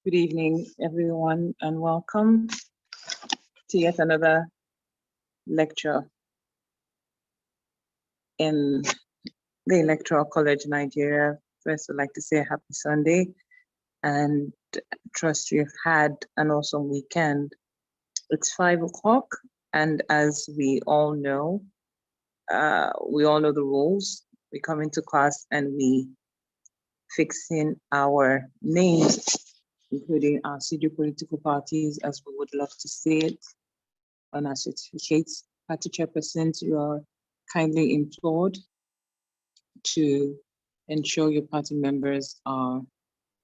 Good evening, everyone, and welcome to yet another lecture in the Electoral College Nigeria. First, I'd like to say happy Sunday and trust you've had an awesome weekend. It's 5 o'clock, and as we all know the rules. We come into class and we fix in our names, including our senior political parties, as we would love to see it on our certificates. Party chairpersons, you are kindly implored to ensure your party members are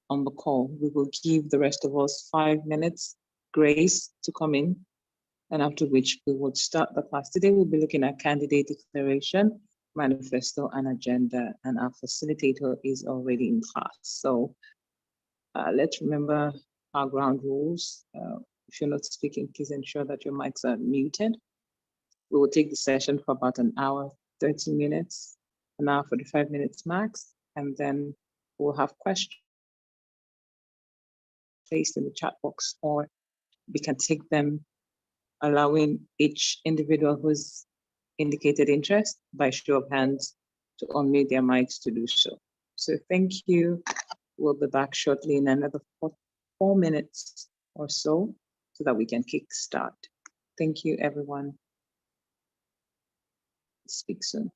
on the call. We will give the rest of us 5 minutes grace to come in, and after which we will start the class. Today we'll be looking at candidate declaration, manifesto, and agenda, and our facilitator is already in class. So let's remember our ground rules. If you're not speaking, please ensure that your mics are muted. We will take the session for about an hour, 30 minutes, an hour, 45 minutes max, and then we'll have questions placed in the chat box, or we can take them, allowing each individual who's indicated interest by show of hands to unmute their mics to do so. So thank you. We'll be back shortly in another 4 minutes or so that we can kick start. Thank you, everyone. Speak soon.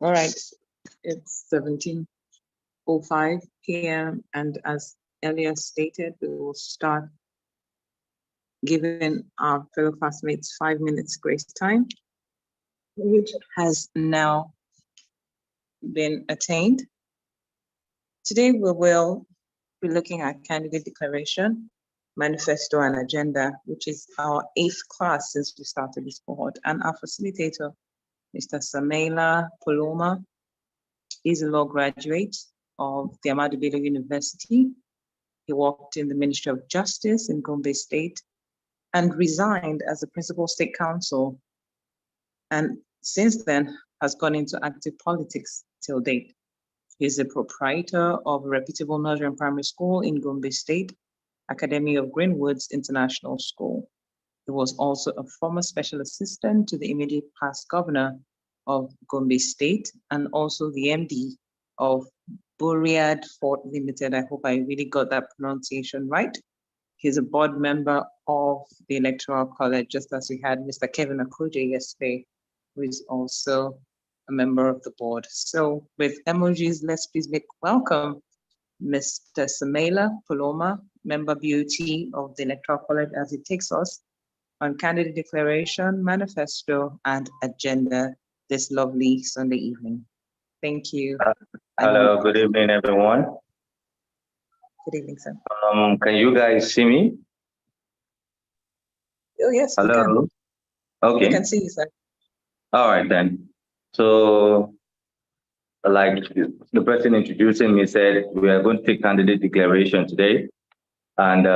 All right, it's 17:05 p.m. and as earlier stated, we will start giving our fellow classmates 5 minutes grace time, which has now been attained. Today we will be looking at candidate declaration, manifesto and agenda, which is our 8th class since we started this cohort, and our facilitator, Mr. Samela Poloma, is a law graduate of the Ahmadu Bello University. He worked in the Ministry of Justice in Gombe State and resigned as the principal state counsel, and since then has gone into active politics till date. He's a proprietor of a reputable Nigerian primary school in Gombe State, Academy of Greenwoods International School. He was also a former special assistant to the immediate past governor of Gombe State and also the MD of Buriad Fort Limited. I hope I really got that pronunciation right. He's a board member of the Electoral College, just as we had Mr. Kevin Akuje yesterday, who is also a member of the board. So with emojis, let's please make welcome Mr. Samela Poloma, member BOT of the Electoral College, as he takes us on candidate declaration, manifesto, and agenda this lovely Sunday evening. Thank you. Hello, good evening, everyone. Good evening, sir. Can you guys see me? Oh, yes. Hello. Okay. We can see you, sir. All right, then. So, like the person introducing me said, we are going to take candidate declaration today. And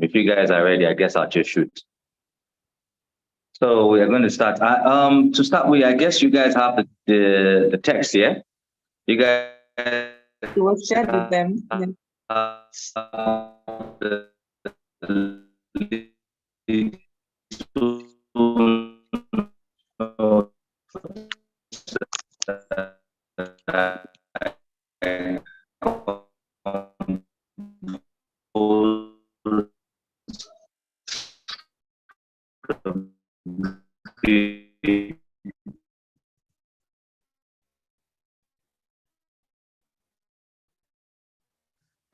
if you guys are ready, I guess I'll just shoot. So we are going to start. To start with, I guess you guys have the text here. You guys. You will share with them.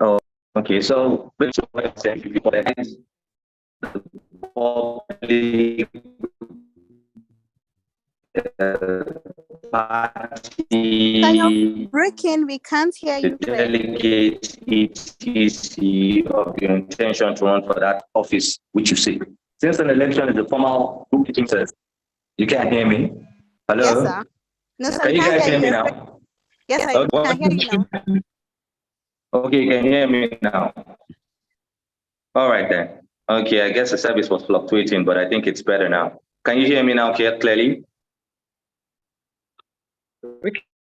Oh, okay. So breaking, we can't hear you. Delegate etc. of your intention to run for that office, which you see. Since an election is a formal group meeting, you can't hear me. Hello. Yes, sir. No, sir. Can you guys hear me now? Yes, I can hear you now. Okay, can you hear me now? All right then. Okay, I guess the service was fluctuating, but I think it's better now. Can you hear me now clearly?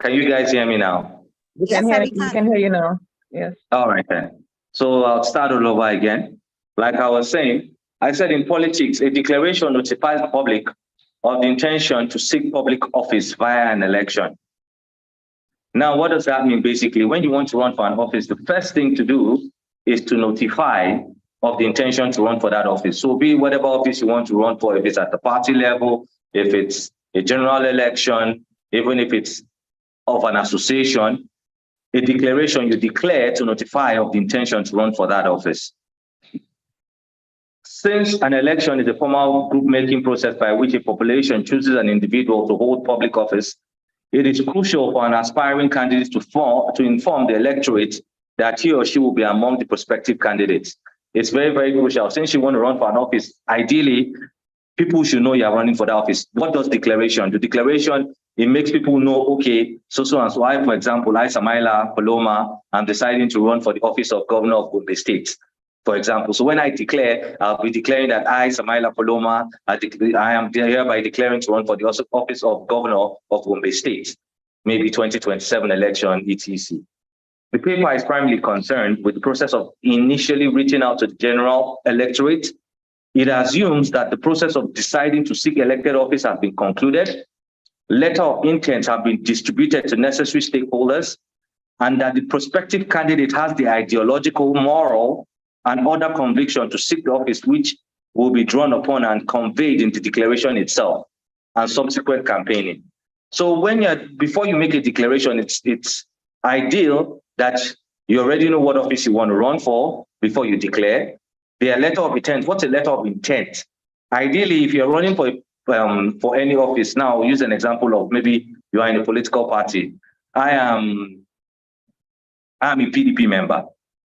Can you guys hear me now? We can hear you now. Yes. All right then. So I'll start all over again. Like I was saying, I said in politics, a declaration notifies the public of the intention to seek public office via an election. Now, what does that mean? Basically, when you want to run for an office, the first thing to do is to notify of the intention to run for that office. So be whatever office you want to run for, if it's at the party level, if it's a general election, even if it's of an association, a declaration you declare to notify of the intention to run for that office. Since an election is a formal group-making process by which a population chooses an individual to hold public office, it is crucial for an aspiring candidate to inform the electorate that he or she will be among the prospective candidates. It's very, very crucial. Since you want to run for an office, ideally, people should know you're running for that office. What does declaration do? Declaration, it makes people know, okay, so and so. I, for example, Samela Poloma, I'm deciding to run for the office of governor of Gombe State, for example. So when I declare, I'll be declaring that I, Samela Poloma, I am hereby declaring to run for the office of governor of Gombe State, maybe 2027 election, etc. The paper is primarily concerned with the process of initially reaching out to the general electorate. It assumes that the process of deciding to seek elected office has been concluded, letter of intent have been distributed to necessary stakeholders, and that the prospective candidate has the ideological, moral, and other conviction to seek the office, which will be drawn upon and conveyed in the declaration itself and subsequent campaigning. So before you make a declaration, it's ideal that you already know what office you want to run for before you declare. The letter of intent. What's a letter of intent? Ideally, if you're running for any office, now use an example of maybe you are in a political party. I'm a PDP member,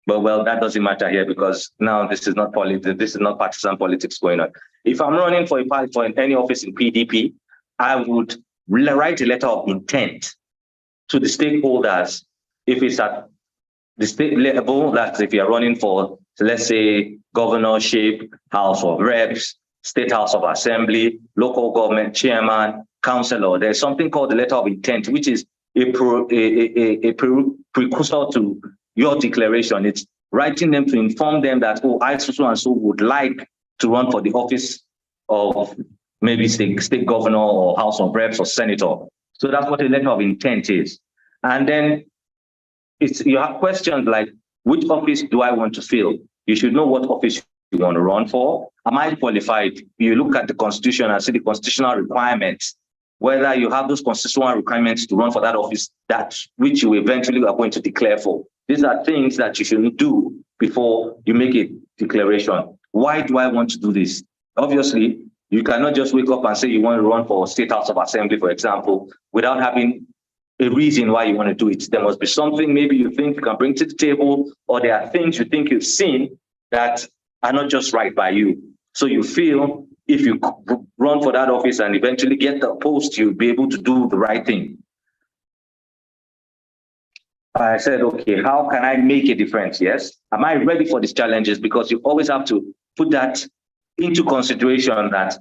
but well, that doesn't matter here because now this is not politics. This is not partisan politics going on. If I'm running for any office in PDP, I would write a letter of intent to the stakeholders. If it's at the state level, that's if you're running for, let's say, governorship, House of Reps, State House of Assembly, local government chairman, councillor. There's something called the letter of intent, which is a precursor to your declaration. It's writing them to inform them that, oh, I so and so would like to run for the office of maybe state governor or House of Reps or senator. So that's what a letter of intent is. And then you have questions like, which office do I want to fill? You should know what office you want to run for. Am I qualified? You look at the Constitution and see the constitutional requirements, whether you have those constitutional requirements to run for that office, which you eventually are going to declare for. These are things that you should do before you make a declaration. Why do I want to do this? Obviously, you cannot just wake up and say you want to run for State House of Assembly, for example, without having a reason why you want to do it. There must be something maybe you think you can bring to the table, or there are things you think you've seen that are not just right by you. So you feel if you run for that office and eventually get the post, you'll be able to do the right thing. I said, okay, how can I make a difference? Yes. Am I ready for these challenges? Because you always have to put that into consideration that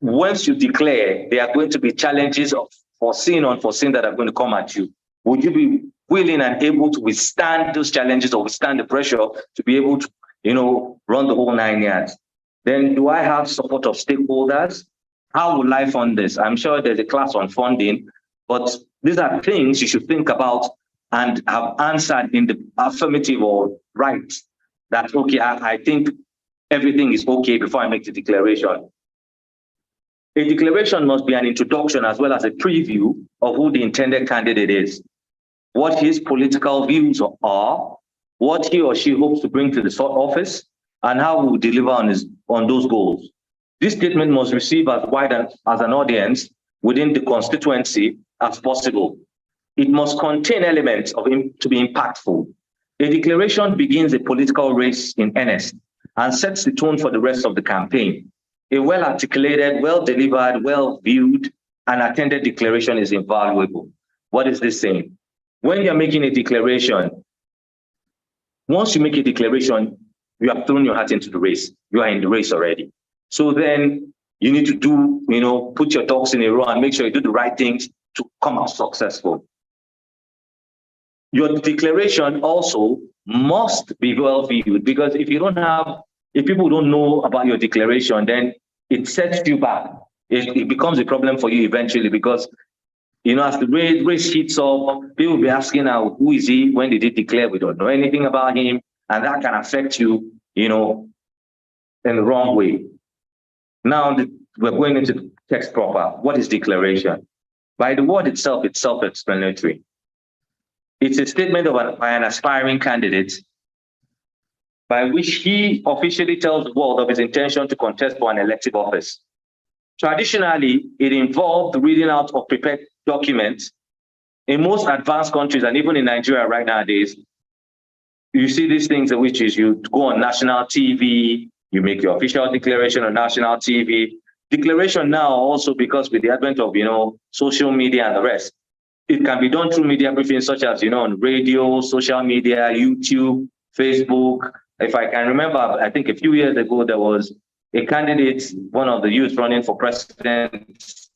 once you declare, there are going to be challenges of foreseen or unforeseen that are going to come at you. Would you be willing and able to withstand those challenges or withstand the pressure to be able to, run the whole 9 yards? Then do I have support of stakeholders? How will I fund this? I'm sure there's a class on funding, but these are things you should think about and have answered in the affirmative or right. That, okay, I think everything is okay before I make the declaration. A declaration must be an introduction as well as a preview of who the intended candidate is, what his political views are, what he or she hopes to bring to the office, and how he will deliver on those goals. This statement must receive as wide as an audience within the constituency as possible. It must contain elements to be impactful. A declaration begins a political race in earnest and sets the tone for the rest of the campaign. A well-articulated, well-delivered, well-viewed, and attended declaration is invaluable. What is this saying? When you're making a declaration, once you make a declaration, you have thrown your hat into the race. You are in the race already. So then you need to put your ducks in a row and make sure you do the right things to come out successful. Your declaration also must be well viewed, because if people don't know about your declaration, then it sets you back. It becomes a problem for you eventually, because as the race heats up, people will be asking now, who is he? When did he declare? We don't know anything about him. And that can affect you, in the wrong way. Now we're going into the text proper. What is declaration? By the word itself, it's self-explanatory. It's a statement by an aspiring candidate by which he officially tells the world of his intention to contest for an elective office. Traditionally, it involved the reading out of prepared documents. In most advanced countries, and even in Nigeria right nowadays, you see these things, which is you go on national TV, you make your official declaration on national TV. Declaration now also, because with the advent of, social media and the rest, it can be done through media briefings such as, on radio, social media, YouTube, Facebook. If I can remember, I think a few years ago, there was a candidate, one of the youth running for president,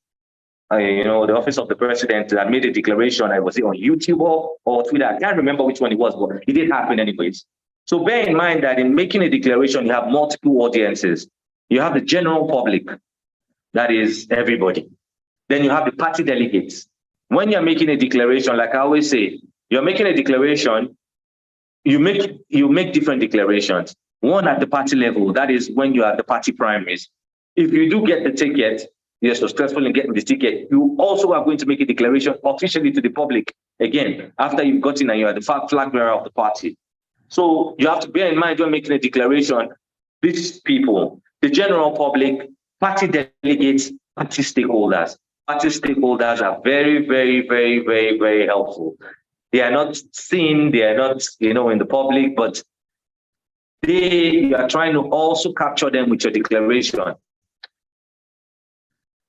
the office of the president, that made a declaration. Was it on YouTube or Twitter? I can't remember which one it was, but it did happen anyways. So bear in mind that in making a declaration, you have multiple audiences. You have the general public, that is everybody. Then you have the party delegates. When you're making a declaration, like I always say, you're making a declaration, you make different declarations. One at the party level, that is when you are at the party primaries. If you do get the ticket, you're successful in getting the ticket, you also are going to make a declaration officially to the public, again, after you've gotten and you are the flag bearer of the party. So you have to bear in mind when making a declaration, these people, the general public, party delegates, party stakeholders. Party stakeholders are very, very, very, very, very helpful. They are not seen, they are not, in the public, but you are trying to also capture them with your declaration.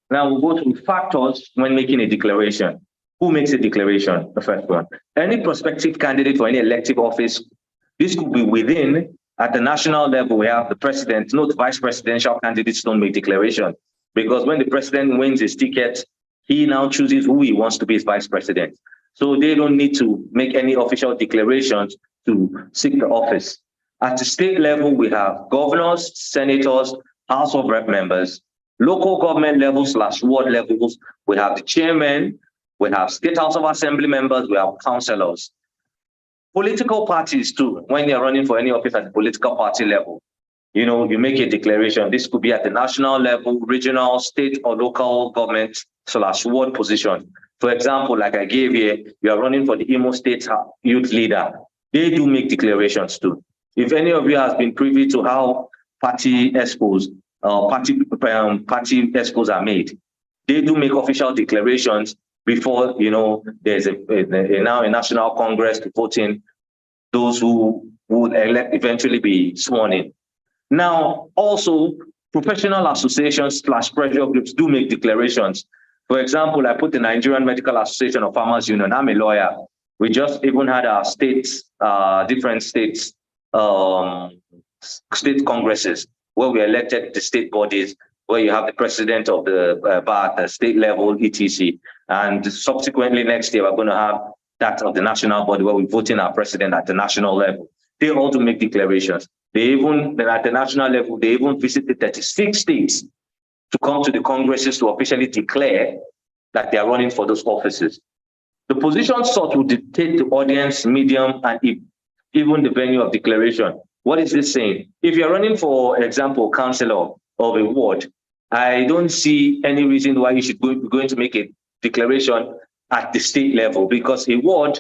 Now we'll go to factors when making a declaration. Who makes a declaration? The first one. Any prospective candidate for any elective office. This could be within, at the national level, we have the president. Note, vice presidential candidates don't make declaration, because when the president wins his ticket, he now chooses who he wants to be his vice president. So they don't need to make any official declarations to seek the office. At the state level, we have governors, senators, House of Rep members, local government levels / ward levels. We have the chairman, we have state House of Assembly members, we have councillors. Political parties too, when you're running for any office at the political party level, you make a declaration. This could be at the national level, regional, state, or local government / ward position. For example, like I gave here, you are running for the Imo State youth leader. They do make declarations too. If any of you has been privy to how party expos, party expos are made, they do make official declarations before, there's now a national congress to vote in those who would eventually be sworn in. Now, also, professional associations / pressure groups do make declarations. For example, I put the Nigerian Medical Association of Farmers Union. I'm a lawyer. We just even had our states, different states, state congresses, where we elected the state bodies, where you have the president of the bar at the state level, etc. And subsequently next year, we're going to have that of the national body, where we're voting our president at the national level. They all do make declarations. At the national level, they even visited 36 states to come to the congresses to officially declare that they are running for those offices. The position sought will dictate the audience, medium, and even the venue of declaration. What is this saying? If you're running, for example, councillor of a ward, I don't see any reason why you should be going to make a declaration at the state level, because a ward,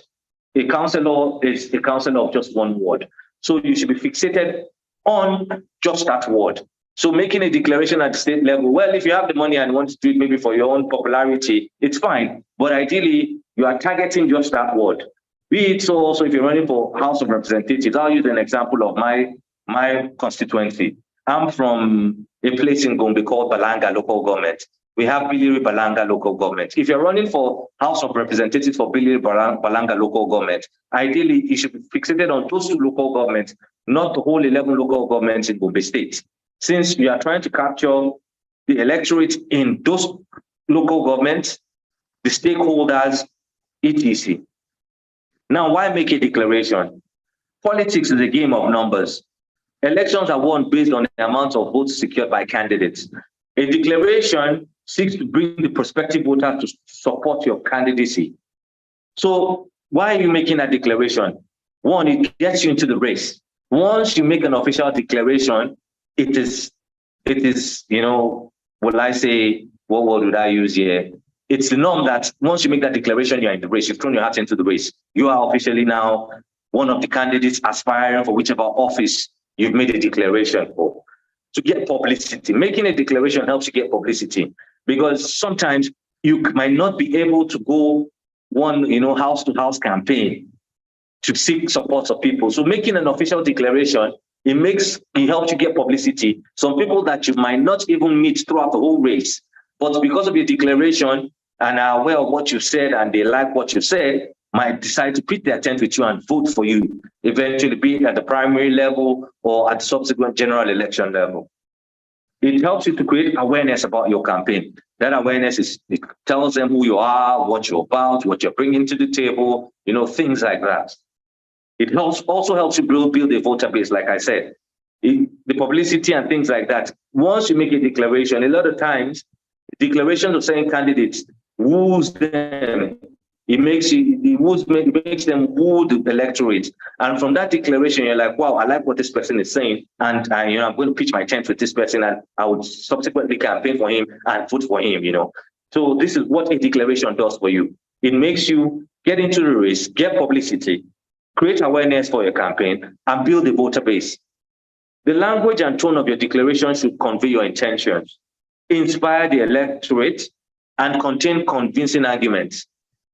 a councillor is a councillor of just one ward. So you should be fixated on just that ward. So making a declaration at the state level, well, if you have the money and want to do it maybe for your own popularity, it's fine. But ideally, you are targeting just that ward. Be it so also if you're running for House of Representatives. I'll use an example of my constituency. I'm from a place in Gombe called Balanga local government. We have Biliri Balanga local government. If you're running for House of Representatives for Biliri Balanga local government, ideally you should be fixated on those 2 local governments, not the whole 11 local governments in Gombe State. Since you are trying to capture the electorate in those local governments, the stakeholders, etc. Now, why make a declaration? Politics is a game of numbers. Elections are won based on the amount of votes secured by candidates. A declaration seeks to bring the prospective voter to support your candidacy. So why are you making that declaration? One, it gets you into the race. Once you make an official declaration, it is, will I say, what word would I use here? It's the norm that once you make that declaration, you're in the race. You've thrown your hat into the race. You are officially now one of the candidates aspiring for whichever office you've made a declaration for. To get publicity, making a declaration helps you get publicity, because sometimes you might not be able to go one, house-to-house campaign to seek support of people. So making an official declaration, it helps you get publicity. Some people that you might not even meet throughout the whole race, but because of your declaration and are aware of what you said and they like what you said, might decide to put their tent with you and vote for you, eventually be it at the primary level or at the subsequent general election level. It helps you to create awareness about your campaign. That awareness it tells them who you are, what you're about, what you're bringing to the table, things like that. It also helps you build a voter base, like I said. The publicity and things like that. Once you make a declaration, a lot of times, declarations of certain candidates woos them It makes them woo the electorate. And from that declaration, you're like, wow, I like what this person is saying. And I'm going to pitch my tent with this person, and I would subsequently campaign for him and vote for him, So this is what a declaration does for you. It makes you get into the race, get publicity, create awareness for your campaign, and build a voter base. The language and tone of your declaration should convey your intentions, inspire the electorate, and contain convincing arguments.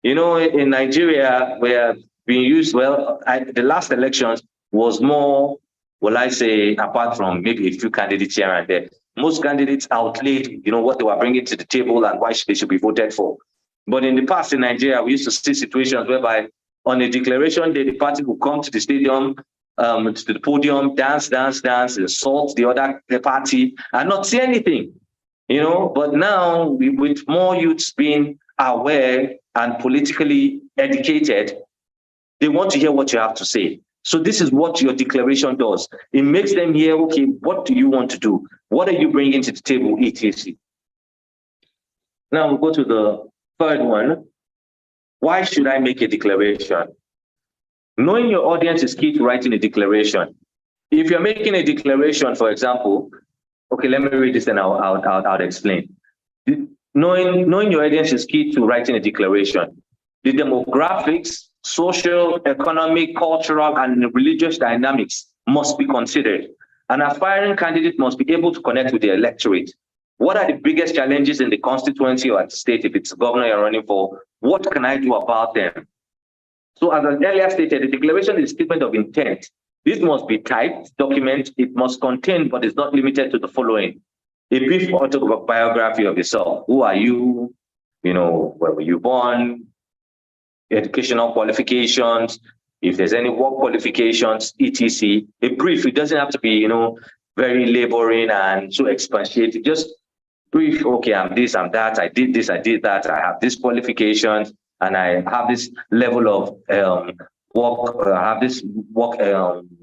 In Nigeria, where being used, the last elections was more, apart from maybe a few candidates here and there, most candidates outlaid, what they were bringing to the table and why they should be voted for. But in the past in Nigeria, we used to see situations whereby on a declaration day, the party would come to the stadium, to the podium, dance, insult the other party, and not say anything. But now with more youths being aware and politically educated, they want to hear what you have to say. So this is what your declaration does. It makes them hear, okay, what do you want to do? What are you bringing to the table, etc. Now we'll go to the third one. Why should I make a declaration? Knowing your audience is key to writing a declaration. If you're making a declaration, for example, okay, let me read this and I'll explain. Knowing your audience is key to writing a declaration. The demographics, social, economic, cultural, and religious dynamics must be considered. An aspiring candidate must be able to connect with the electorate. What are the biggest challenges in the constituency or at the state? If it's governor you're running for, what can I do about them? So as I earlier stated, the declaration is a statement of intent. This must be typed document. It must contain, but it's not limited to the following: a brief autobiography of yourself. Who are you? Where were you born? Educational qualifications. If there's any work qualifications, etc. A brief. It doesn't have to be, very laboring and so expatiated. Just brief. Okay, I'm this, I'm that. I did this, I did that. I have this qualifications, and I have this level of work. I have this work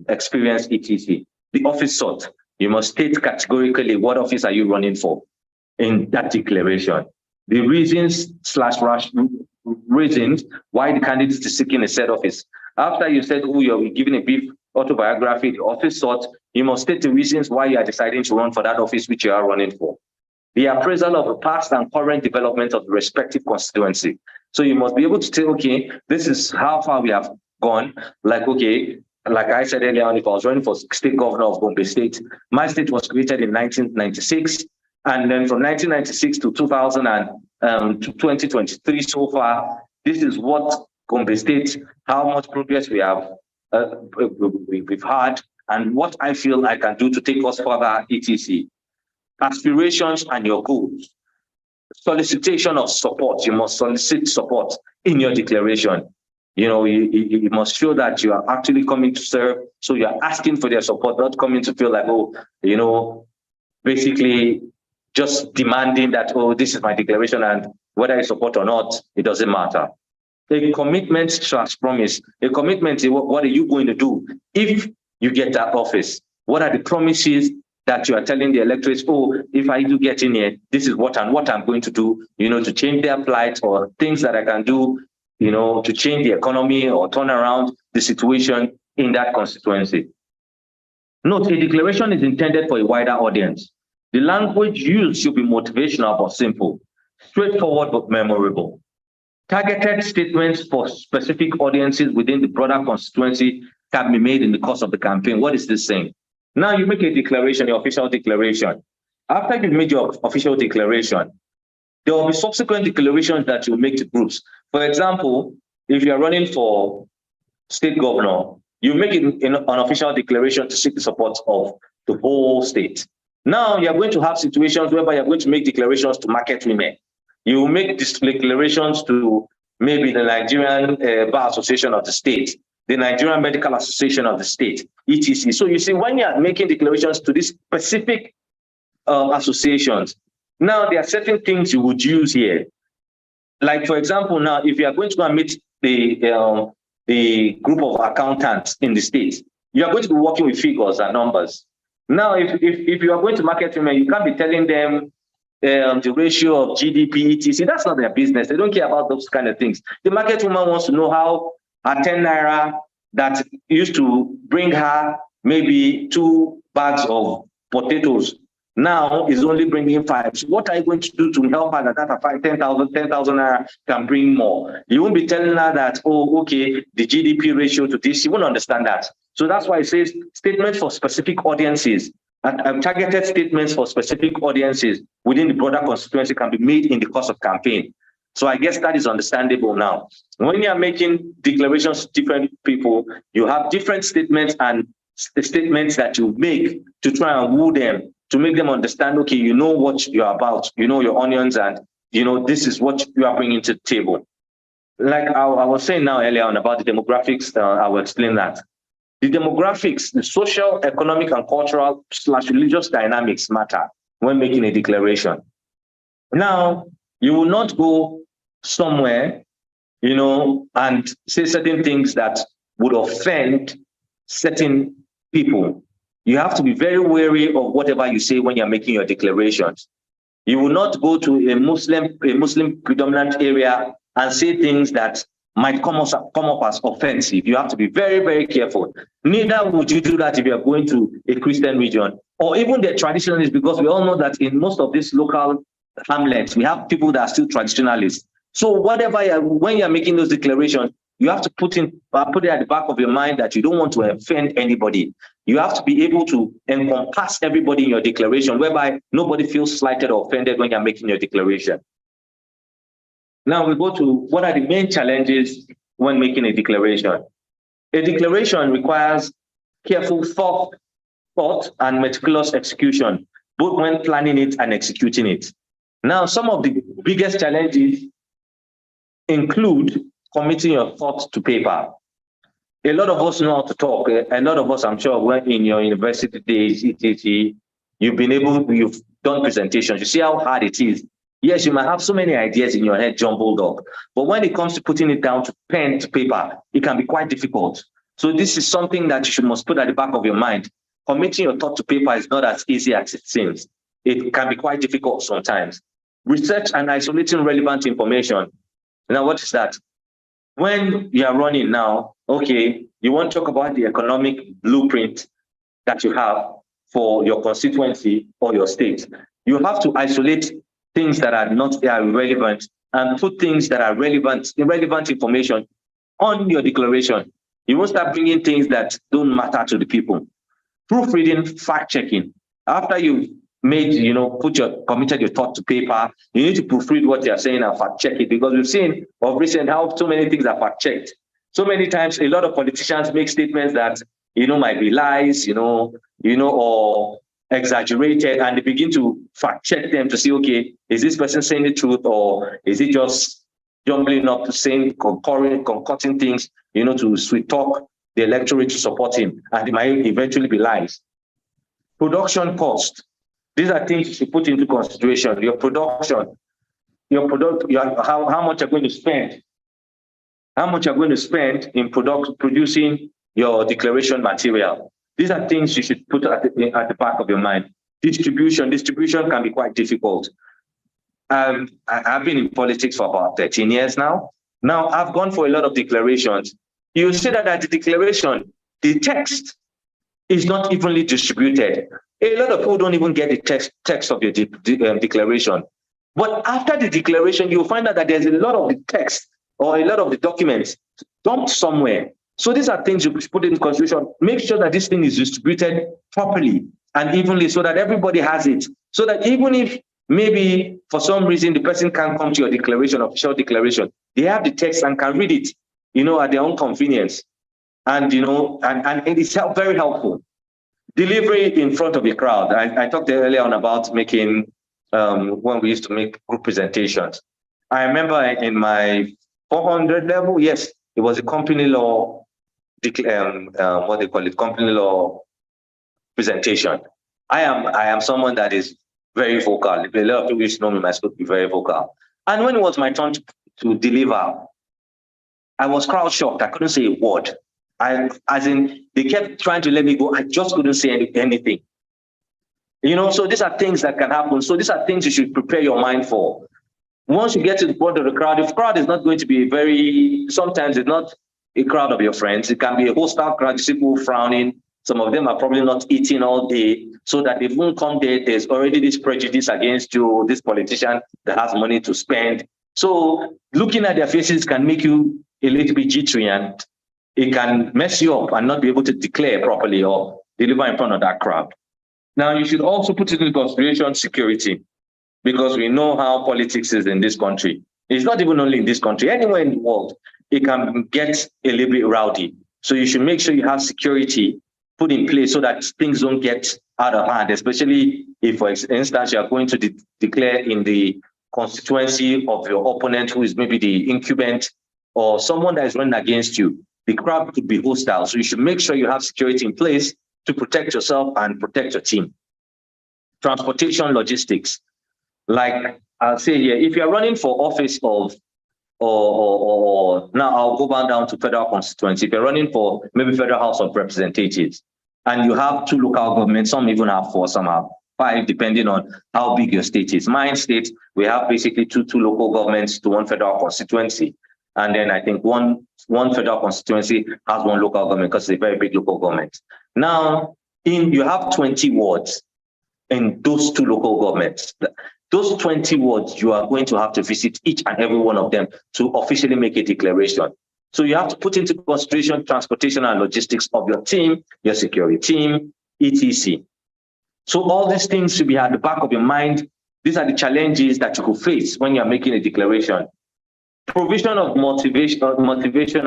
experience, etc. The office sort. You must state categorically what office are you running for in that declaration. The reasons why the candidate is seeking a said office. After you said who you're giving a brief autobiography, the office sort, you must state the reasons why you are deciding to run for that office which you are running for. The appraisal of the past and current development of the respective constituency. So you must be able to say, okay, this is how far we have gone. Like I said earlier on, if I was running for state governor of Gombe State, my state was created in 1996. And then from 1996 to 2023 so far, this is what Gombe State, how much progress we have, we've had, and what I feel I can do to take us further, etc. Aspirations and your goals. Solicitation of support. You must solicit support in your declaration. You must show that you are actually coming to serve. So you are asking for their support, not coming to feel like, basically just demanding that, this is my declaration, and whether I support or not, it doesn't matter. A commitment / promise. A commitment is what are you going to do if you get that office? What are the promises that you are telling the electorate? If I do get in here, this is what I'm going to do, to change their plight, or things that I can do, to change the economy or turn around the situation in that constituency. Note, a declaration is intended for a wider audience. The language used should be motivational but simple, straightforward but memorable. Targeted statements for specific audiences within the broader constituency can be made in the course of the campaign. What is this saying? Now you make a declaration, your official declaration. After you've made your official declaration, there will be subsequent declarations that you make to groups. For example, if you're running for state governor, you make it an official declaration to seek the support of the whole state. Now you're going to have situations whereby you're going to make declarations to market women. You will make these declarations to maybe the Nigerian Bar Association of the state, the Nigerian Medical Association of the state, etc. So you see, when you're making declarations to these specific associations, now there are certain things you would use here. Like, for example, now, if you are going to go and meet the group of accountants in the state, you are going to be working with figures and numbers. Now, if you are going to market women, you can't be telling them the ratio of GDP, etc. That's not their business. They don't care about those kind of things. The market woman wants to know how a 10 naira that used to bring her maybe 2 bags of potatoes now is only bringing 5. So what are you going to do to help her that 10,000 naira can bring more? You won't be telling her that, oh, okay, the GDP ratio to this. You won't understand that. So that's why it says statements for specific audiences and targeted statements for specific audiences within the broader constituency can be made in the course of campaign. So I guess that is understandable now. When you are making declarations to different people, you have different statements and statements that you make to try and woo them, to make them understand, okay, you know what you're about, you know your onions, and you know this is what you are bringing to the table. Like I was saying now earlier on about the demographics, I will explain that. The demographics, the social, economic, and cultural / religious dynamics matter when making a declaration. Now, you will not go somewhere, you know, and say certain things that would offend certain people. You have to be very wary of whatever you say when you're making your declarations. You will not go to a Muslim predominant area and say things that might come up as offensive. You have to be very, very careful. Neither would you do that if you're going to a Christian region or even the traditionalists, because we all know that in most of these local hamlets, we have people that are still traditionalists. So whatever, when you're making those declarations, you have to put it at the back of your mind that you don't want to offend anybody. You have to be able to encompass everybody in your declaration, whereby nobody feels slighted or offended when you're making your declaration. Now we go to what are the main challenges when making a declaration. A declaration requires careful thought and meticulous execution, both when planning it and executing it. Now, some of the biggest challenges include committing your thoughts to paper. A lot of us know how to talk. A lot of us, I'm sure, when in your university days, you've done presentations. You see how hard it is. Yes, you might have so many ideas in your head jumbled up, but when it comes to putting it down to pen to paper, it can be quite difficult. So this is something that you must put at the back of your mind. Committing your thought to paper is not as easy as it seems. It can be quite difficult sometimes. Research and isolating relevant information. Now, what is that? When you are running now, okay, you want to talk about the economic blueprint that you have for your constituency or your state. You have to isolate things that are not relevant and put things that are relevant information on your declaration. You won't start bringing things that don't matter to the people. Proofreading, fact-checking. After you've made, committed your thought to paper, you need to proofread what you're saying and fact-check it, because we've seen of recent how so many things are fact-checked. So many times, a lot of politicians make statements that, might be lies, or exaggerated, and they begin to fact-check them to see, okay, is this person saying the truth, or is it just jumbling up to saying, concocting things, to sweet talk the electorate to support him, and it might eventually be lies. Production cost. These are things you should put into consideration. Your production, how much you're going to spend. How much you're going to spend in producing your declaration material. These are things you should put at the back of your mind. Distribution can be quite difficult. I've been in politics for about 13 years now. Now I've gone for a lot of declarations. You see that at the declaration, the text is not evenly distributed. A lot of people don't even get the text of your declaration. But after the declaration, you'll find out that there's a lot of the text or a lot of the documents dumped somewhere. So these are things you should put in consideration. Make sure that this thing is distributed properly and evenly so that everybody has it. So that even if maybe for some reason the person can't come to your declaration, official declaration, they have the text and can read it, at their own convenience. And, and it is very helpful. Delivery in front of a crowd. I talked earlier on about making, when we used to make group presentations. I remember in my 400 level, yes, it was a company law, what they call it, company law presentation. I am someone that is very vocal. A lot of people used to know me, I spoke to be very vocal. And when it was my turn to deliver, I was crowd shocked. I couldn't say a word. They kept trying to let me go. I just couldn't say anything. So these are things that can happen. So these are things you should prepare your mind for. Once you get to the point of the crowd, if crowd is not going to be sometimes it's not a crowd of your friends. It can be a hostile crowd, people frowning. Some of them are probably not eating all day, so that they won't come there. There's already this prejudice against you, this politician that has money to spend. So looking at their faces can make you a little bit jittery, and it can mess you up and not be able to declare properly or deliver in front of that crowd. Now, you should also put into consideration security, because we know how politics is in this country. It's not even only in this country, anywhere in the world, it can get a little bit rowdy. So you should make sure you have security put in place so that things don't get out of hand, especially if, for instance, you are going to declare in the constituency of your opponent, who is maybe the incumbent or someone that is running against you. The crowd could be hostile. So you should make sure you have security in place to protect yourself and protect your team. Transportation, logistics. Like I'll say here, if you're running for office of, or now I'll go down to federal constituency. If you're running for maybe Federal House of Representatives, and you have 2 local governments, some even have 4, some have 5, depending on how big your state is. My state, we have basically two local governments to 1 federal constituency. And then I think one federal constituency has 1 local government, because it's a very big local government. Now, you have 20 wards in those 2 local governments. Those 20 wards, you are going to have to visit each and every one of them to officially make a declaration. So you have to put into consideration transportation and logistics of your team, your security team, etc. So all these things should be at the back of your mind. These are the challenges that you could face when you're making a declaration. Provision of motivation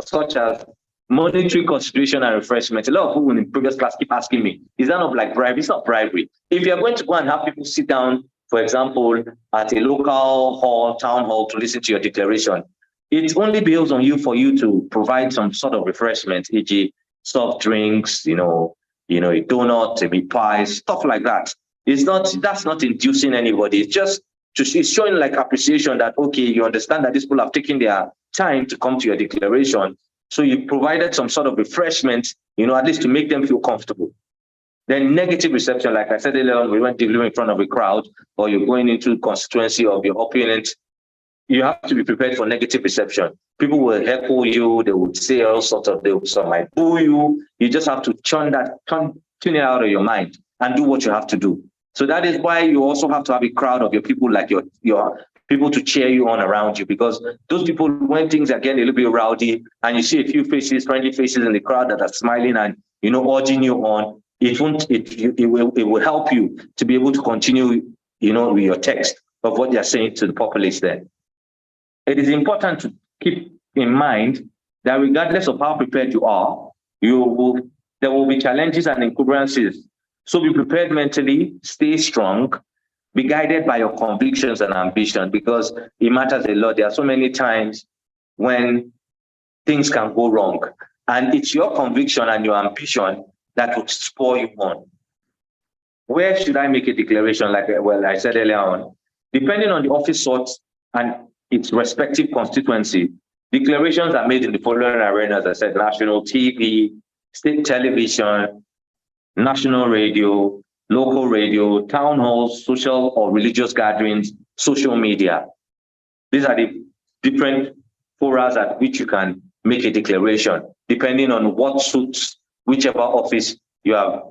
such as monetary consideration and refreshment. A lot of people in the previous class keep asking me, is that not like bribery? It's not bribery. If you're going to go and have people sit down, for example, at a local hall, town hall, to listen to your declaration, it only builds on you for you to provide some sort of refreshment, e.g. soft drinks, a donut, a meat pie, stuff like that. That's not inducing anybody. It's showing like appreciation that, okay, you understand that these people have taken their time to come to your declaration. So you provided some sort of refreshment, at least to make them feel comfortable. Then negative reception, like I said earlier, we went delivering in front of a crowd, or you're going into constituency of your opponent. You have to be prepared for negative reception. People will heckle you. They would say all sorts of, some might boo you. You just have to tune it out of your mind and do what you have to do. So that is why you also have to have a crowd of your people, like your people, to cheer you on around you, because those people, when things are getting a little bit rowdy and you see a few faces, friendly faces in the crowd that are smiling and, urging you on, it will help you to be able to continue, with your text of what you're saying to the populace there. It is important to keep in mind that regardless of how prepared you are, there will be challenges and encumbrances. So be prepared mentally, stay strong, be guided by your convictions and ambition, because it matters a lot. There are so many times when things can go wrong, and it's your conviction and your ambition that will spur you on. Where should I make a declaration? Like, I said earlier on, depending on the office sort and its respective constituency, declarations are made in the following arenas. I said national TV, state television, national radio, local radio, town halls, social or religious gatherings, social media. These are the different forums at which you can make a declaration, depending on what suits whichever office you are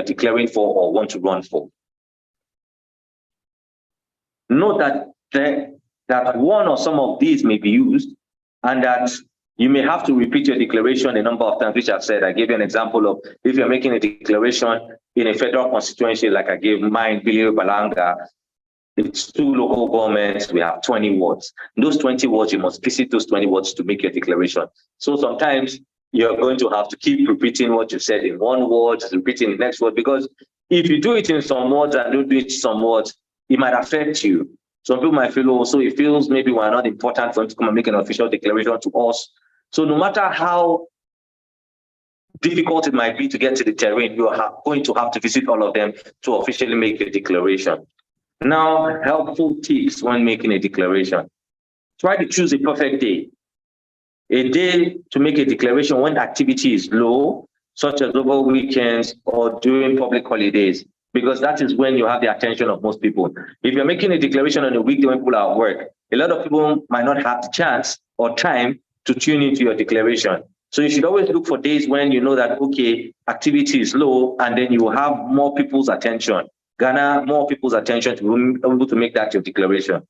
declaring for or want to run for. Note that one or some of these may be used, and that you may have to repeat your declaration a number of times, which I've said. I gave you an example of if you're making a declaration in a federal constituency, like I gave mine, Bilio Balanga, it's 2 local governments, we have 20 wards. In those 20 wards, you must visit those 20 wards to make your declaration. So sometimes you're going to have to keep repeating what you said in one word, repeating the next word, because if you do it in some words and don't do it in some words, it might affect you. Some people might feel, oh, so it feels maybe we're not important for him to come and make an official declaration to us. So no matter how difficult it might be to get to the terrain, you are going to have to visit all of them to officially make a declaration. Now, helpful tips when making a declaration. Try to choose a perfect day. A day to make a declaration when activity is low, such as over weekends or during public holidays. because that is when you have the attention of most people. If you're making a declaration on a weekday when people are at work, a lot of people might not have the chance or time to tune into your declaration. So you should always look for days when you know that, okay, activity is low, and then you will have more people's attention. Garner more people's attention to be able to make that your declaration.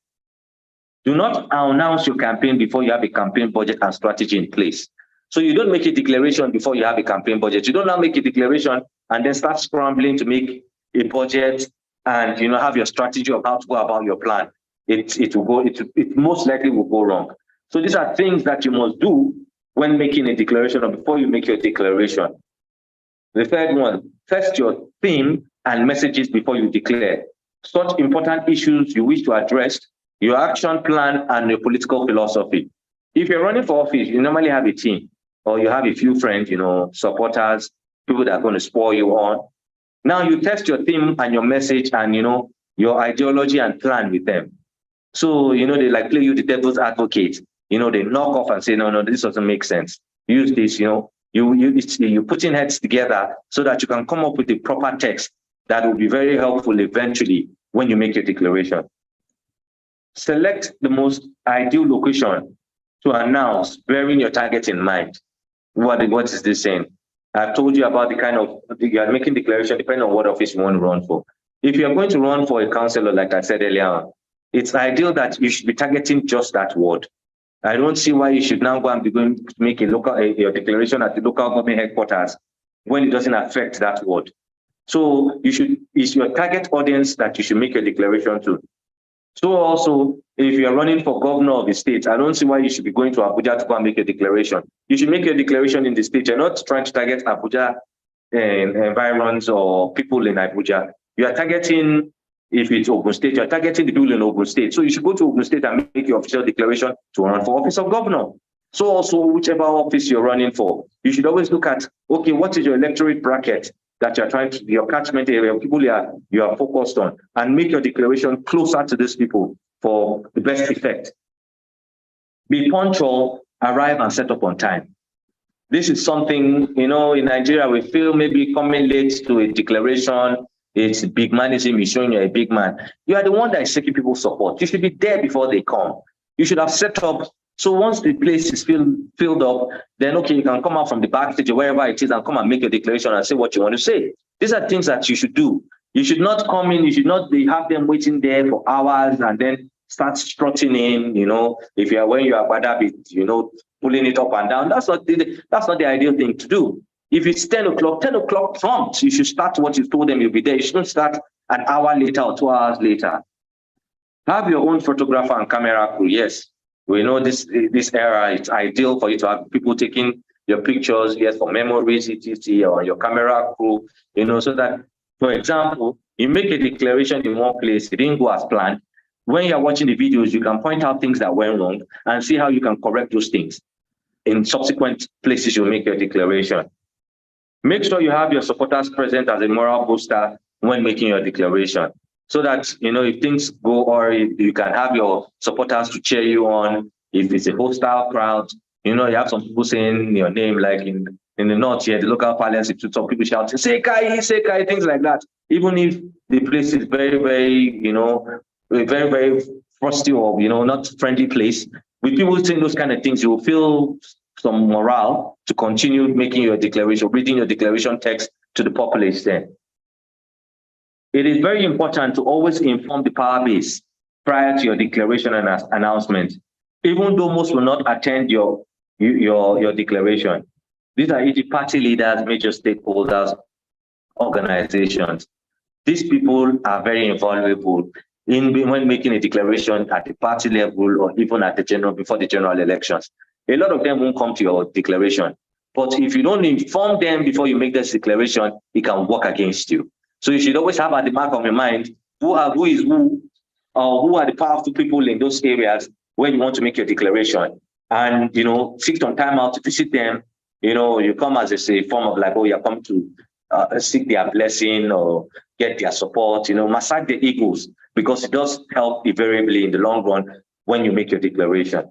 Do not announce your campaign before you have a campaign budget and strategy in place. So you don't make a declaration before you have a campaign budget. You don't now make a declaration and then start scrambling to make a budget and have your strategy of how to go about your plan. It most likely will go wrong. So these are things that you must do when making a declaration or before you make your declaration. The third one, test your theme and messages before you declare. Such important issues you wish to address, your action plan, and your political philosophy. If you're running for office, you normally have a team, or you have a few friends, supporters, people that are going to spur you on. Now you test your theme and your message and, your ideology and plan with them. So, they like play you the devil's advocate. They knock off and say, no, this doesn't make sense. Use this, you putting heads together so that you can come up with the proper text that will be very helpful eventually when you make your declaration. Select the most ideal location to announce, bearing your target in mind. What is this saying? I've told you about the kind of, you are making declaration depending on what office you want to run for. If you're going to run for a councillor, like I said earlier, it's ideal that you should be targeting just that ward. I don't see why you should now go and be going to make your declaration at the local government headquarters when it doesn't affect that ward. So it's your target audience that you should make your declaration to. So also, if you're running for governor of the state, I don't see why you should be going to Abuja to go and make a declaration. You should make your declaration in the state. You're not trying to target Abuja environs or people in Abuja. You are targeting, if it's Ogun State, you're targeting the people in Ogun State. So you should go to Ogun State and make your official declaration to run for office of governor. So also, whichever office you're running for, you should always look at, okay, what is your electorate bracket that you're trying to, your catchment area, people you are focused on, and make your declaration closer to these people for the best effect. Be punctual, arrive and set up on time. This is something, in Nigeria, we feel maybe coming late to a declaration, it's big manism, is showing you're a big man. You are the one that is seeking people's support. You should be there before they come. You should have set up. So once the place is filled up, then okay, you can come out from the backstage or wherever it is and come and make your declaration and say what you want to say. These are things that you should do. You should not come in, you should not have them waiting there for hours and then start strutting in, if when you are bad, pulling it up and down. That's not the ideal thing to do. If it's 10 o'clock prompt, you should start what you told them you'll be there. You shouldn't start an hour later or 2 hours later. Have your own photographer and camera crew, yes. We know this era, it's ideal for you to have people taking your pictures, yes, for memories, etc., or your camera crew, so that, for example, you make a declaration in one place, it didn't go as planned. When you're watching the videos, you can point out things that went wrong and see how you can correct those things. In subsequent places, you make your declaration. Make sure you have your supporters present as a moral booster when making your declaration, so that, if things go or you can have your supporters to cheer you on. If it's a hostile crowd, you have some people saying your name, like in the north here, the local parlance, some people shouting, say Kai, things like that. Even if the place is very, very, very, very frosty or, not friendly place, with people saying those kind of things, you will feel some morale to continue making your declaration, reading your declaration text to the populace there. It is very important to always inform the power base prior to your declaration and announcement, even though most will not attend your declaration. These are the party leaders, major stakeholders, organizations. These people are very invaluable when making a declaration at the party level or even at before the general elections. A lot of them won't come to your declaration, but if you don't inform them before you make this declaration, it can work against you. So you should always have at the back of your mind who is who, or who are the powerful people in those areas where you want to make your declaration. And, take some time out to visit them. You come as a form of like, oh, you're come to seek their blessing or get their support, massage their egos, because it does help invariably in the long run when you make your declaration.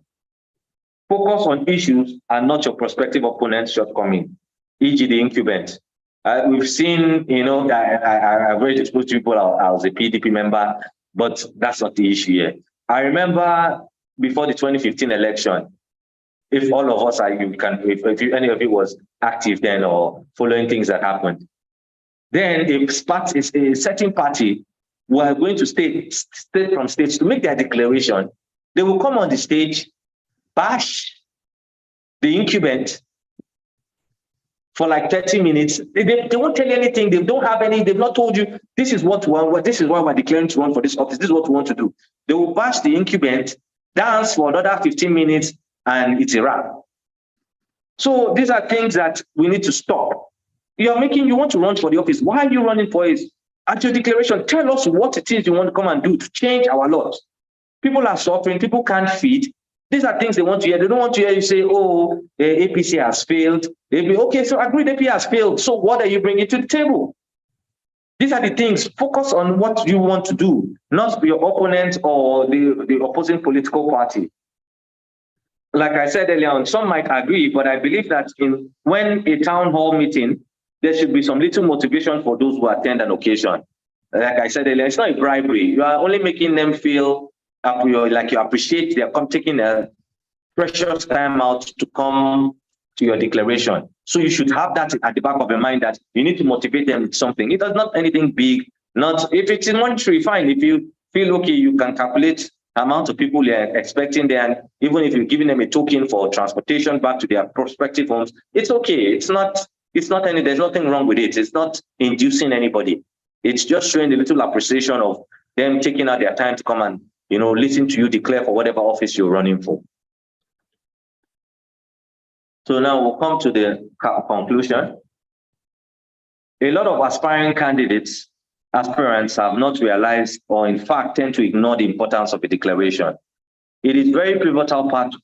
Focus on issues and not your prospective opponent's shortcoming, e.g. the incumbent. We've seen, I've already exposed to people. I was a PDP member, but that's not the issue here. I remember before the 2015 election, if all of us if any of you was active then or following things that happened, then a certain party were going to state from stage to make their declaration. They will come on the stage, bash the incumbent for like 30 minutes. They won't tell you anything. They don't have any, they've not told you, this is what we want, this is why we're declaring to run for this office, this is what we want to do. They will bash the incumbent, dance for another 15 minutes, and it's a wrap. So these are things that we need to stop. You want to run for the office. Why are you running for it? At your declaration, tell us what it is you want to come and do to change our laws. People are suffering, people can't feed. These are things they want to hear. They don't want to hear you say, oh, the APC has failed. They'll be, okay, so agreed APC has failed. So what are you bringing to the table? These are the things. Focus on what you want to do, not your opponent or the opposing political party. Like I said earlier on, some might agree, but I believe that when a town hall meeting, there should be some little motivation for those who attend an occasion. Like I said earlier, it's not a bribery. You are only making them feel like you appreciate their taking a precious time out to come to your declaration. So you should have that at the back of your mind that you need to motivate them with something. It is not anything big. Not if it's in monetary, fine. If you feel okay, you can calculate the amount of people you're expecting there, and even if you're giving them a token for transportation back to their prospective homes, it's okay. It's not any. There's nothing wrong with it. It's not inducing anybody. It's just showing a little appreciation of them taking out their time to come and listen to you declare for whatever office you're running for. So now we'll come to the conclusion. A lot of aspiring aspirants have not realized, or in fact tend to ignore the importance of a declaration. It is a very pivotal part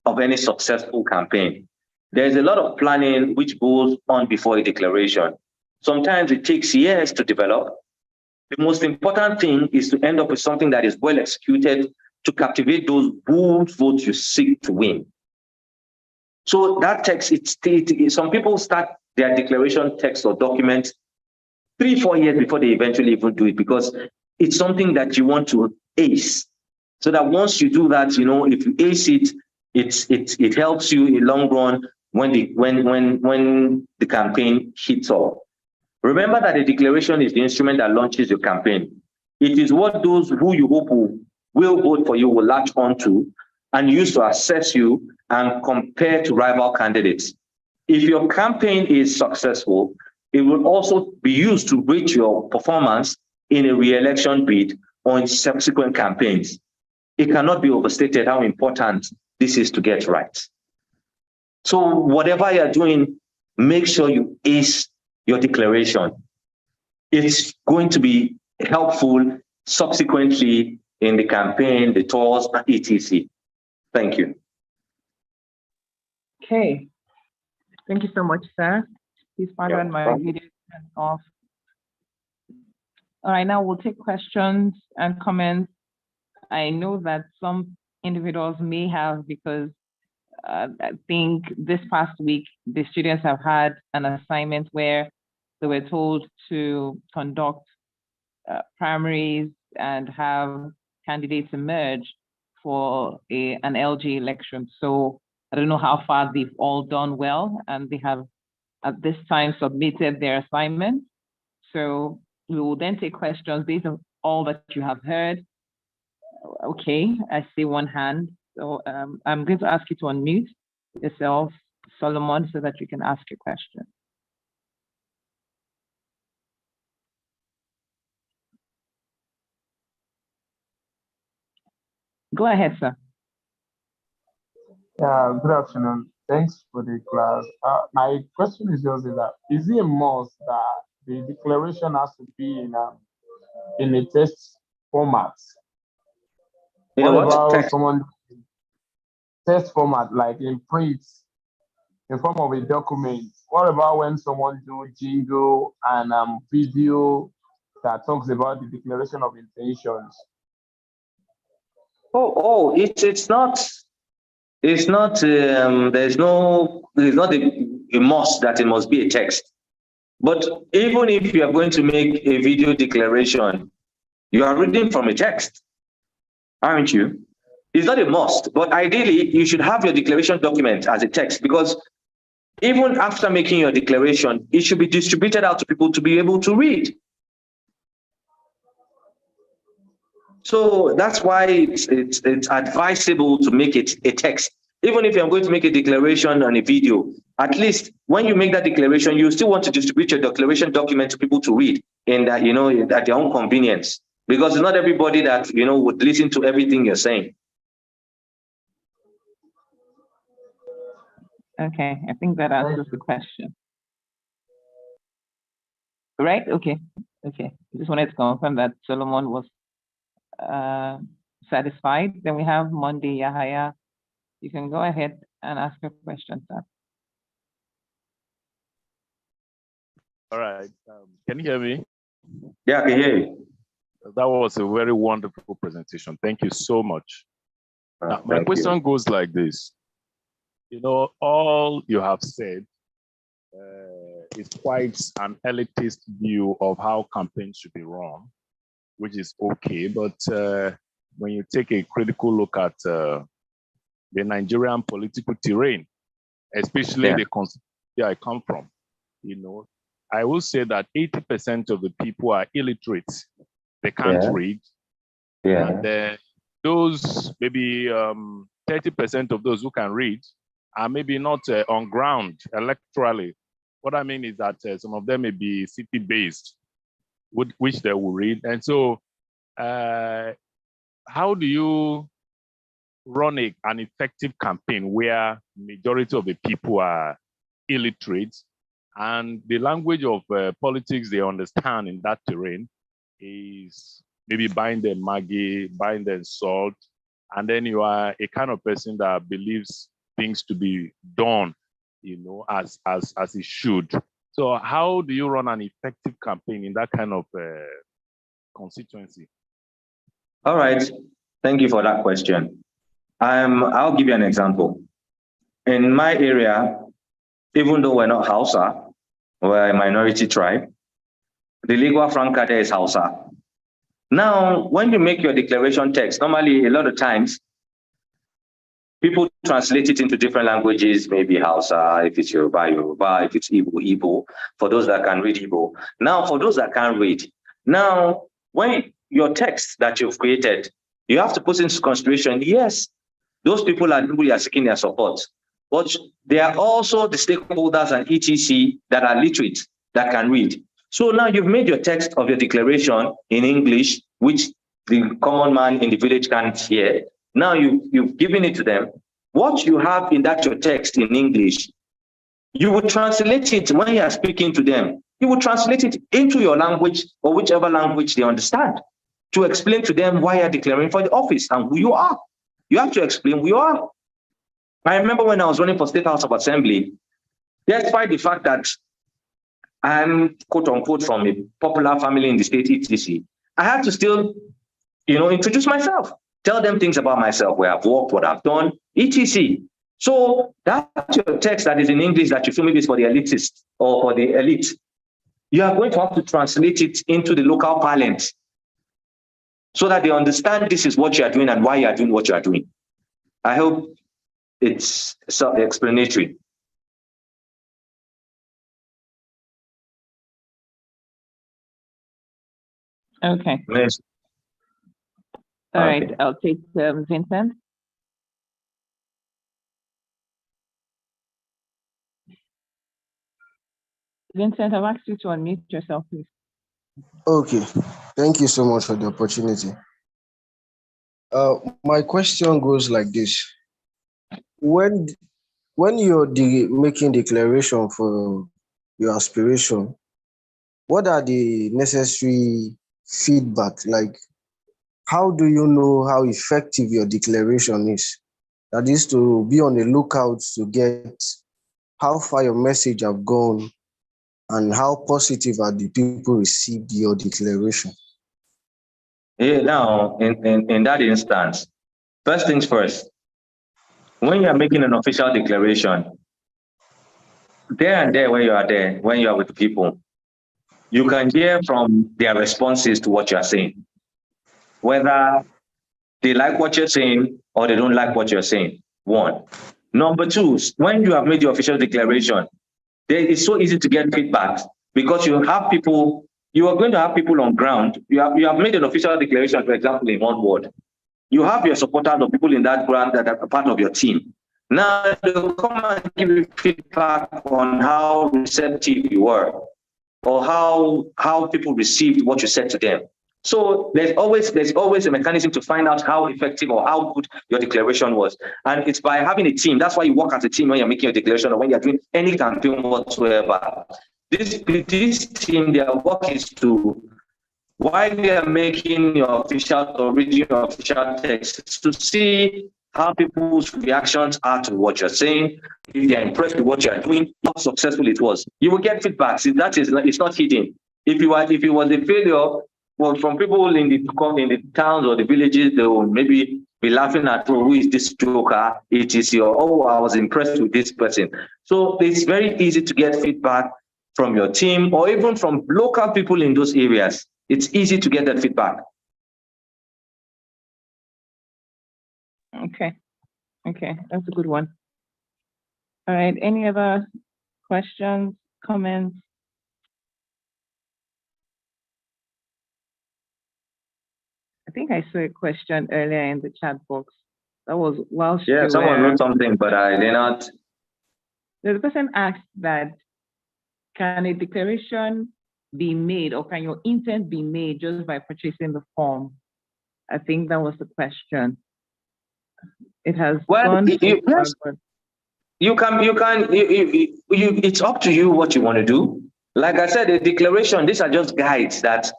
of any successful campaign. There's a lot of planning which goes on before a declaration. Sometimes it takes years to develop. The most important thing is to end up with something that is well executed to captivate those whose votes you seek to win. So that text, some people start their declaration text or document 3-4 years before they eventually even do it, because it's something that you want to ace. So that once you do that, if you ace it, it helps you in long run when the campaign hits off. Remember that the declaration is the instrument that launches your campaign. It is what those who you hope will vote for you will latch onto and use to assess you and compare to rival candidates. If your campaign is successful, it will also be used to rate your performance in a re-election bid or in subsequent campaigns. It cannot be overstated how important this is to get right. So whatever you're doing, make sure you ace your declaration. It's going to be helpful subsequently in the campaign, the tours, and etc. Thank you. Okay. Thank you so much, sir. Please pardon my video off. All right, now we'll take questions and comments. I know that some individuals may have, because I think this past week, the students have had an assignment where they were told to conduct primaries and have candidates emerge for an LG election. So I don't know how far they've all done well, and they have at this time submitted their assignment. So we will then take questions based on all that you have heard. Okay, I see one hand. So I'm going to ask you to unmute yourself, Solomon, so that you can ask your question. Go ahead, sir. Good afternoon. Thanks for the class. My question is just that, is it a must that the declaration has to be in a text format? What about someone text format, like in print, in form of a document? What about when someone do jingle and video that talks about the declaration of intentions? It's not. It's not. It's not a must that it must be a text. But even if you are going to make a video declaration, you are reading from a text, aren't you? It's not a must, but ideally you should have your declaration document as a text, because even after making your declaration, it should be distributed out to people to be able to read. So that's why it's advisable to make it a text. Even if you're going to make a declaration on a video, at least when you make that declaration, you still want to distribute your declaration document to people to read in that, at their own convenience, because not everybody that, would listen to everything you're saying. Okay, I think that answers the question. Right? Okay. Okay. Just wanted to confirm that Solomon was satisfied. Then we have Monday Yahaya. You can go ahead and ask your question, sir. All right. Can you hear me? Yeah, I can hear you. That was a very wonderful presentation. Thank you so much. Now, my question goes like this. All you have said is quite an elitist view of how campaigns should be run, which is okay. But when you take a critical look at the Nigerian political terrain, especially the constituency I come from, I will say that 80% of the people are illiterate. They can't read. And those, maybe 30% of those who can read are maybe not on ground electorally. What I mean is that some of them may be city-based, which they will read. And so how do you run an effective campaign where majority of the people are illiterate and the language of politics they understand in that terrain is maybe buying them Maggi, buying them salt, and then you are a kind of person that believes things to be done, as it should. So how do you run an effective campaign in that kind of constituency? All right, thank you for that question. I'll give you an example. In my area, even though we're not Hausa, we're a minority tribe, the lingua franca there is Hausa. Now, when you make your declaration text, normally a lot of times, people translate it into different languages, maybe Hausa, if it's Yoruba, Yoruba, if it's Igbo, Igbo, for those that can read Igbo. Now, for those that can't read, now, when your text that you've created, you have to put into consideration, yes, those people are people you are seeking their support, but they are also the stakeholders and etc. that are literate, that can read. So now you've made your text of your declaration in English, which the common man in the village can't hear. Now you've given it to them. What you have in that your text in English, you will translate it when you are speaking to them. You will translate it into your language or whichever language they understand to explain to them why you're declaring for the office and who you are. You have to explain who you are. I remember when I was running for State House of Assembly, despite the fact that I'm quote unquote from a popular family in the state, etc., I had to still, introduce myself, tell them things about myself, where I've worked, what I've done, etc. So that's your text that is in English that you feel maybe is for the elitist or for the elite. You are going to have to translate it into the local parlance so that they understand this is what you are doing and why you are doing what you are doing. I hope it's self-explanatory. Okay. Yes. All right, I'll take Vincent. Vincent, I've asked you to unmute yourself, please. Okay, thank you so much for the opportunity. My question goes like this. When you're making declaration for your aspiration, what are the necessary feedback? Like, how do you know how effective your declaration is? That is to be on the lookout to get how far your message have gone and how positive are the people received your declaration. Yeah, now, in that instance, first things first, when you are making an official declaration, there and there when you are with the people, you can hear from their responses to what you're saying, whether they like what you're saying or they don't like what you're saying. One. Number two, when you have made your official declaration, it's so easy to get feedback because you have people, you are going to have people on ground. You have made an official declaration, for example, in one ward. You have your supporters or people in that ground that are part of your team. Now they'll come and give you feedback on how receptive you were or how people received what you said to them. So there's always a mechanism to find out how effective or how good your declaration was. And it's by having a team. That's why you work as a team when you're making a declaration or when you're doing any campaign whatsoever. This team, their work is to, while they are making your official or reading your official text, to see how people's reactions are to what you're saying, if they're impressed with what you're doing, how successful it was. You will get feedback. See, it's not hidden. If it was a failure, well, from people in the towns or the villages, they will maybe be laughing at, oh, who is this joker? It is your, oh, I was impressed with this person. So it's very easy to get feedback from your team or even from local people in those areas. It's easy to get that feedback. Okay, that's a good one. All right, any other questions, comments? I think I saw a question earlier in the chat box. That was whilst yeah, someone wrote something, but I did not. The person asked that, can a declaration be made or can your intent be made just by purchasing the form? I think that was the question. It has gone. Yes. It's up to you what you want to do. Like I said, the declaration, these are just guides that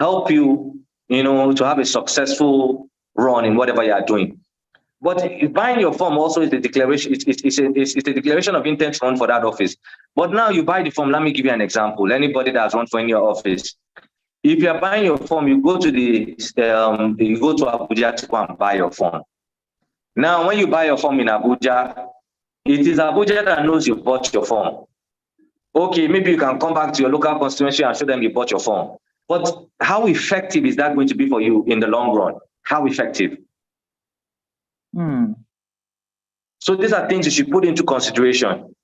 help you, to have a successful run in whatever you are doing. But buying your form also is the declaration. It's the declaration of intent to run for that office. But now you buy the form. Let me give you an example. Anybody that's run for any office, if you're buying your form, you go to Abuja to go and buy your form. Now, when you buy your form in Abuja, it is Abuja that knows you bought your form. Okay, maybe you can come back to your local constituency and show them you bought your form. But how effective is that going to be for you in the long run? How effective? So these are things you should put into consideration.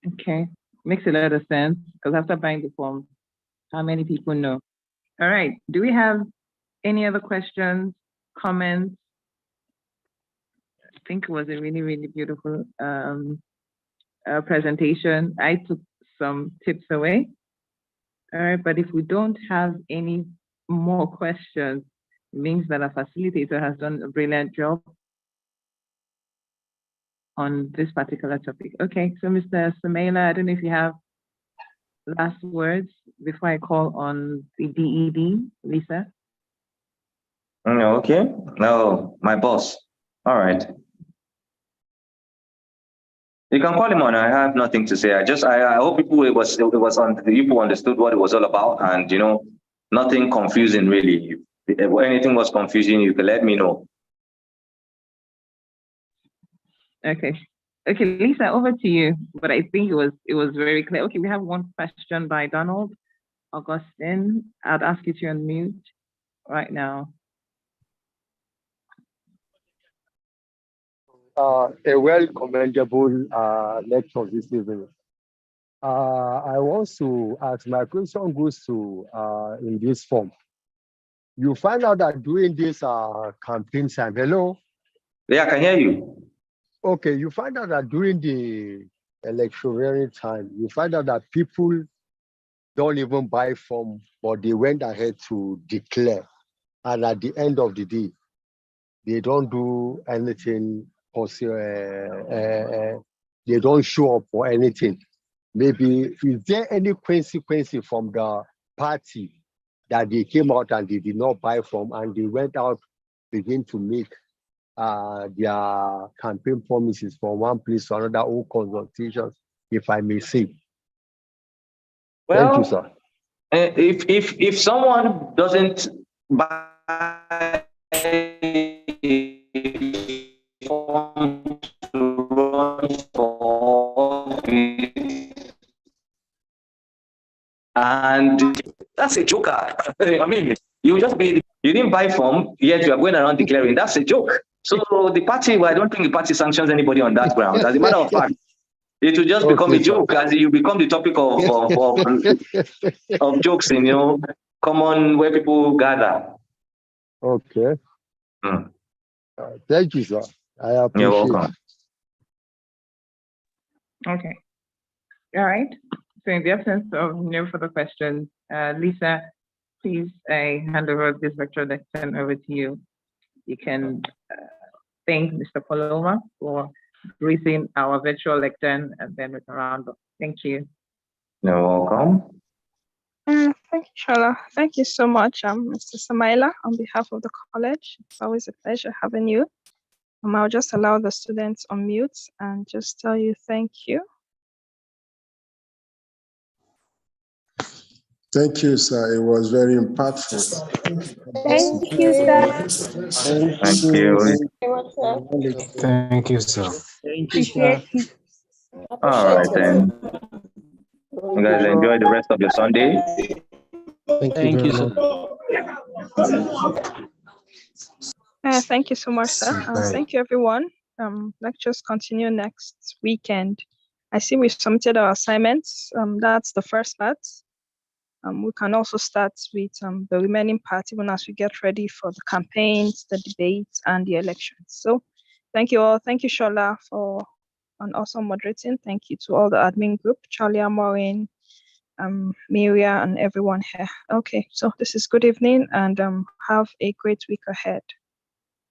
Okay, makes a lot of sense because after buying the form, how many people know? All right, do we have any other questions, comments? I think it was a really, really beautiful presentation. I took some tips away. All right, but if we don't have any more questions, it means that our facilitator has done a brilliant job on this particular topic. Okay, so Mr. Samela, I don't know if you have last words before I call on the DED, Lisa. Okay, no, my boss. All right. You can call him on. I have nothing to say. I hope people people understood what it was all about, and nothing confusing really. If anything was confusing, you can let me know. Okay, Lisa, over to you. But I think it was very clear. Okay, we have one question by Donald Augustine. I'd ask you to unmute right now. A well-commendable lecture this evening. I want to ask, my question goes to in this form. You find out that during this campaign time, hello? Yeah, I can hear you. Okay, you find out that during the electioneering time, you find out that people don't even buy form, but they went ahead to declare. And at the end of the day, they don't do anything. They don't show up for anything. Maybe is there any consequence from the party that they came out and they did not buy from and they went out, begin to make their campaign promises from one place to another, all consultations, if I may say? Well, thank you, sir. If someone doesn't buy form to run for office, And that's a joker. I mean, you didn't buy form, yet you are going around declaring. That's a joke. So the party, well, I don't think the party sanctions anybody on that ground. As a matter of fact, it will just become a joke as you become the topic of jokes in, common where people gather. Okay. Mm. Thank you, sir. I appreciate You're welcome. Okay. All right. So in the absence of no further questions, Lisa, please, I hand over this lecture lesson over to you. You can thank Mr. Paloma for greeting our virtual lectern and then with a round up. Thank you. You're welcome. Thank you, Shola. Thank you so much, Mr. Samaila, on behalf of the college. It's always a pleasure having you. I'll just allow the students on mute and just tell you thank you. Thank you, sir. It was very impactful. Thank you, sir. Thank you. Thank you, sir. Appreciate you. All right, then. You guys enjoy the rest of your Sunday. Thank you, sir. Thank you so much, sir. Thank you, everyone. Lectures continue next weekend. I see we submitted our assignments. That's the first part. We can also start with the remaining part even as we get ready for the campaigns, the debates, and the elections. So thank you all. Thank you, Shola, for an awesome moderating. Thank you to all the admin group, Charlie, Maureen, Miria, and everyone here. Okay, so this is good evening and have a great week ahead.